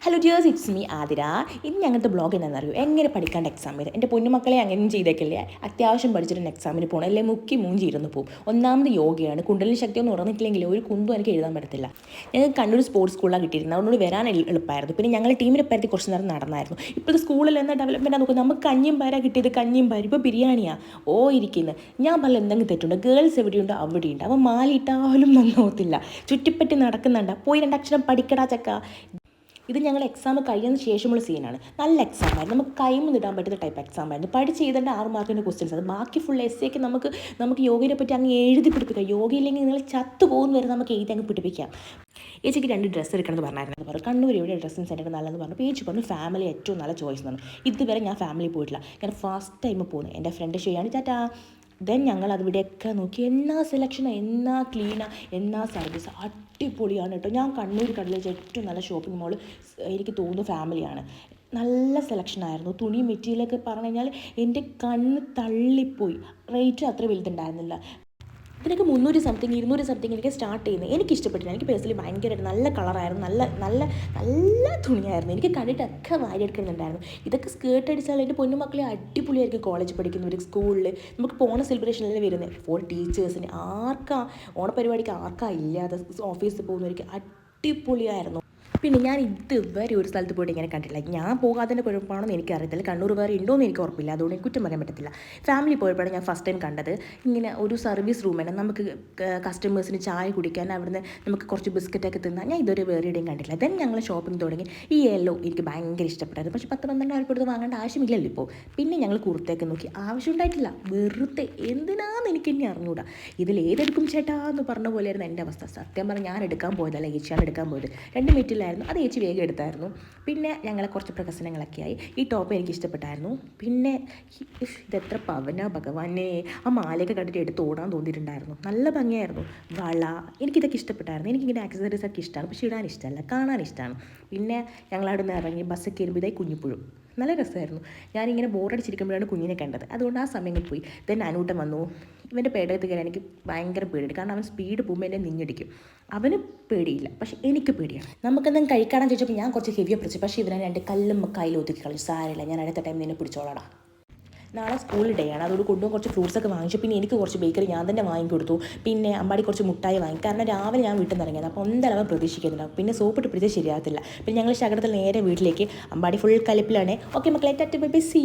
Hello dears, it's me Athira. ഇന്ന് ഞങ്ങളുടെ blog എന്താണെന്നറിയോ, എങ്ങനെ പഠിക്കാണ്ട് എക്സാം വരും. എൻ്റെ പൊന്നുമക്കളെ അങ്ങനെയും ചെയ്തേക്കില്ലേ. അത്യാവശ്യം പഠിച്ചിട്ട് എക്സാമിന് പോകണം, അല്ലെങ്കിൽ മുക്കി മൂഞ്ചി ഇരുന്ന് പോകും. ഒന്നാമത് യോഗയാണ്. കുണ്ടലിനി ശക്തി ഒന്നും ഉറന്നിട്ടില്ലെങ്കിൽ ഒരു കുന്തും എനിക്ക് എഴുതാൻ പറ്റത്തില്ല. ഞങ്ങൾക്ക് കണ്ണൂർ സ്പോർട്സ് സ്കൂളിലാണ് കിട്ടിയിരുന്നത്, അതുകൊണ്ട് വരാൻ എളുപ്പമായിരുന്നു. പിന്നെ ഞങ്ങൾ ടീമിനെ പറ്റി കുറച്ച് നേരം നടന്നായിരുന്നു. ഇപ്പോഴത്തെ സ്കൂളിൽ എന്താ ഡെവലപ്മെൻറ്റ് നോക്കും. നമുക്ക് കഞ്ഞിയും പാരാ കിട്ടിയത്, കഞ്ഞിയും പാര. ഇപ്പോൾ ബിരിയാണിയാണ് ഇരിക്കുന്നത്. ഞാൻ പറഞ്ഞ എന്തെങ്കിലും തെറ്റുണ്ട്. ഗേൾസ് എവിടെയുണ്ട് അവിടെയുണ്ട്. അവൻ മാലിയിട്ടാലും നന്നാവത്തില്ല. ചുറ്റിപ്പറ്റി നടക്കുന്നുണ്ട്. പോയി രണ്ടക്ഷരം പഠിക്കടാ ചക്ക. ഇത് ഞങ്ങൾ എക്സാം കഴിയുന്ന ശേഷമുള്ള സീനാണ്. നല്ല എക്സാം ആയിരുന്നു. നമുക്ക് കൈമൊന്നും ഇടാൻ പറ്റുന്ന ടൈപ്പ് എക്സാം ആയിരുന്നു. പഠിച്ച് ചെയ്തേണ്ട 6 മാർക്കിൻ്റെ ക്വസ്റ്റ്യൻസ്. അത് ബാക്കി ഫുൾ എസ്സേക്ക് നമുക്ക് യോഗയെ പറ്റി അങ്ങ് എഴുതി പിടിപ്പിക്കാം. യോഗയില്ലെങ്കിൽ നിങ്ങൾ ചത്തു പോകുന്ന വരെ നമുക്ക് എഴുതി അങ്ങ് പിടിപ്പിക്കാം. ഏച്ചിക്ക് 2 ഡ്രസ്സ് എടുക്കണമെന്ന് പറഞ്ഞായിരുന്നു. പറഞ്ഞു കണ്ണൂർ ഇവിടെ ഡ്രസ്സിങ് സെൻറ്റർ നല്ലതെന്ന് പറഞ്ഞു. ഏച്ചി പറഞ്ഞു ഫാമിലി ഏറ്റവും നല്ല ചോയ്സ് എന്നാണ്. ഇതുവരെ ഞാൻ ഫാമിലി പോയിട്ടില്ല. ഞാൻ ഫസ്റ്റ് ടൈം പോകുന്നത്. എൻ്റെ ഫ്രണ്ട് ഷെയ്യാണ്. ചാറ്റാ. ദെൻ ഞങ്ങൾ അതിവിടെയൊക്കെ നോക്കി. എന്നാ സെലക്ഷനാണ്, എന്നാ ക്ലീനാണ്, എന്നാ സർവീസ്. അടിപൊളിയാണ് കേട്ടോ. ഞാൻ കണ്ണൂർ കടലിൽ ഏറ്റവും നല്ല ഷോപ്പിംഗ് മോൾ എനിക്ക് തോന്നുന്നു ഫാമിലിയാണ്. നല്ല സെലക്ഷനായിരുന്നു. തുണി മെറ്റീരിയലൊക്കെ പറഞ്ഞു കഴിഞ്ഞാൽ എൻ്റെ കണ്ണ് തള്ളിപ്പോയി. റേറ്റ് അത്ര വലുതുണ്ടായിരുന്നില്ല. ഇതിനൊക്കെ 300 സംതിങ് 200 സംതിങ് എനിക്ക് സ്റ്റാർട്ട് ചെയ്യുന്നത്. എനിക്ക് ഇഷ്ടപ്പെട്ടില്ല. എനിക്ക് പേഴ്സണലി ഭയങ്കരമായിട്ട് നല്ല കളറായിരുന്നു. നല്ല നല്ല നല്ല തുണിയായിരുന്നു. എനിക്ക് കണ്ടിട്ടൊക്കെ വാരിയെടുക്കുന്നുണ്ടായിരുന്നു. ഇതൊക്കെ സ്കേർട്ട് അടിച്ചാൽ എൻ്റെ പൊന്നുമക്കളെ അടിപൊളിയായിരിക്കും. കോളേജ് പഠിക്കുന്നവർ, സ്കൂളിൽ നമുക്ക് ഓണ സെലിബ്രേഷനിൽ വരുന്നത്. ഫോർ ടീച്ചേഴ്സിന് ഓണപരിപാടിക്ക് ഇല്ലാതെ ഓഫീസിൽ പോകുന്നവർക്ക് അടിപൊളിയായിരുന്നു. പിന്നെ ഞാൻ ഇതുവരെ ഒരു സ്ഥലത്ത് പോയിട്ട് ഇങ്ങനെ കണ്ടിട്ടില്ല. ഞാൻ പോകാത്തതിൻ്റെ കുഴപ്പമാണെന്ന് എനിക്കറിയത്തില്ല. കണ്ണൂർ വേറെ ഉണ്ടോയെന്ന് എനിക്ക് ഉറപ്പില്ല. അതുകൊണ്ട് എനിക്ക് കുറ്റം പറയാൻ പറ്റത്തില്ല. ഫാമിലി പോയപ്പോഴാണ് ഞാൻ ഫസ്റ്റ് ടൈം കണ്ടത്. ഇങ്ങനെ ഒരു സർവീസ് റൂമിന് നമുക്ക് കസ്റ്റമേഴ്സിന് ചായ കുടിക്കാൻ, അവിടുന്ന് നമുക്ക് കുറച്ച് ബിസ്ക്കറ്റൊക്കെ തിന്നാൻ ഞാൻ ഇതുവരെ വേറെ ഇടയും കണ്ടില്ല. ദെൻ ഞങ്ങൾ ഷോപ്പിംഗ് തുടങ്ങി. ഈ യെല്ലോ എനിക്ക് ഭയങ്കര ഇഷ്ടപ്പെട്ടായിരുന്നു. പക്ഷേ 10-12 കൊടുത്ത് വാങ്ങേണ്ട ആവശ്യമില്ലല്ലോ ഇപ്പോൾ. പിന്നെ ഞങ്ങൾ കുർത്തയൊക്കെ നോക്കി. ആവശ്യമുണ്ടായിട്ടില്ല. വെറുതെ എന്തിനാന്ന് എനിക്ക് ഇനി അറിഞ്ഞൂടാ. ഇതിലേതെടുക്കും ചേട്ടാ എന്ന് പറഞ്ഞ പോലെയായിരുന്നു എൻ്റെ അവസ്ഥ. സത്യം പറഞ്ഞാൽ ഞാൻ എടുക്കാൻ പോയതല്ല, ഏച്ചിയാണ് എടുക്കാൻ പോയത്. 2 മെറ്റീരിയലായിരുന്നു. അത് ഏച്ചി വേഗം എടുത്തായിരുന്നു. പിന്നെ ഞങ്ങളെ കുറച്ച് പ്രഹസനങ്ങളൊക്കെ ആയി. ഈ ടോപ്പ് എനിക്ക് ഇഷ്ടപ്പെട്ടായിരുന്നു. പിന്നെ ഇതെത്ര പവനാ ഭഗവാനെ. ആ മാലയൊക്കെ കണ്ടിട്ട് എടുത്ത് ഓടാൻ തോന്നിയിട്ടുണ്ടായിരുന്നു. നല്ല ഭംഗിയായിരുന്നു. വള എനിക്കിതൊക്കെ ഇഷ്ടപ്പെട്ടായിരുന്നു. എനിക്കിങ്ങനെ ആക്സസറീസ് ഒക്കെ ഇഷ്ടമാണ്. പക്ഷേ ഇടാൻ ഇഷ്ടമല്ല, കാണാൻ ഇഷ്ടമാണ്. പിന്നെ ഞങ്ങളവിടെ നിന്ന് ഇറങ്ങി ബസ്സൊക്കെ കയറുമ്പോൾ ഇതായി കുഞ്ഞിപ്പുഴും. നല്ല രസമായിരുന്നു. ഞാനിങ്ങനെ ബോറടിച്ചിരിക്കുമ്പോഴാണ് കുഞ്ഞിനെ കണ്ടത്. അതുകൊണ്ട് ആ സമയങ്ങൾ പോയി. ദെൻ അനൂട്ടൻ വന്നു. ഇവൻ്റെ പേടകത്ത് കയറാൻ എനിക്ക് ഭയങ്കര പേടിയുണ്ട്. കാരണം അവൻ സ്പീഡ് പോകുമ്പോൾ എന്നെ നിഞ്ഞടിക്കും. അവന് പേടിയില്ല, പക്ഷേ എനിക്ക് പേടിയാണ്. നമുക്കെന്തെങ്കിലും കഴിക്കാണെന്ന് ചോദിച്ചപ്പോൾ ഞാൻ കുറച്ച് ഹെവിയെ പിടിച്ചു. പക്ഷേ ഇവനെ 2 കല്ലും കയ്യിൽ ഒതുക്കി കളഞ്ഞു. സാരമില്ല, ഞാൻ അടുത്ത ടൈം നിന്നെ പിടിച്ചോളാടാ. നാളെ സ്കൂൾ ഡേ ആണ്. അതുകൊണ്ട് കൊണ്ടുപോകാൻ കുറച്ച് ഫ്രൂട്ട്സൊക്കെ വാങ്ങിച്ചു. പിന്നെ എനിക്ക് കുറച്ച് ബേക്കറി ഞാൻ തന്നെ വാങ്ങിക്കൊടുത്തു. പിന്നെ അമ്പാടി കുറച്ച് മുട്ടായി വാങ്ങി. കാരണം രാവിലെ ഞാൻ വീട്ടിൽ നിന്ന് ഇറങ്ങിയത്. അപ്പോൾ എന്തായാലും അവൻ പ്രതീക്ഷിക്കുന്നില്ല. പിന്നെ സോപ്പിട്ട് പിടിച്ചാൽ ശരിയാകത്തില്ല. പിന്നെ ഞങ്ങൾ ശകടത്തിൽ നേരെ വീട്ടിലേക്ക്. അമ്പാടി ഫുൾ കലിപ്പിലാണ്. ഓക്കെ മക്കളെ, ടാറ്റ ബൈ ബൈ, സീ.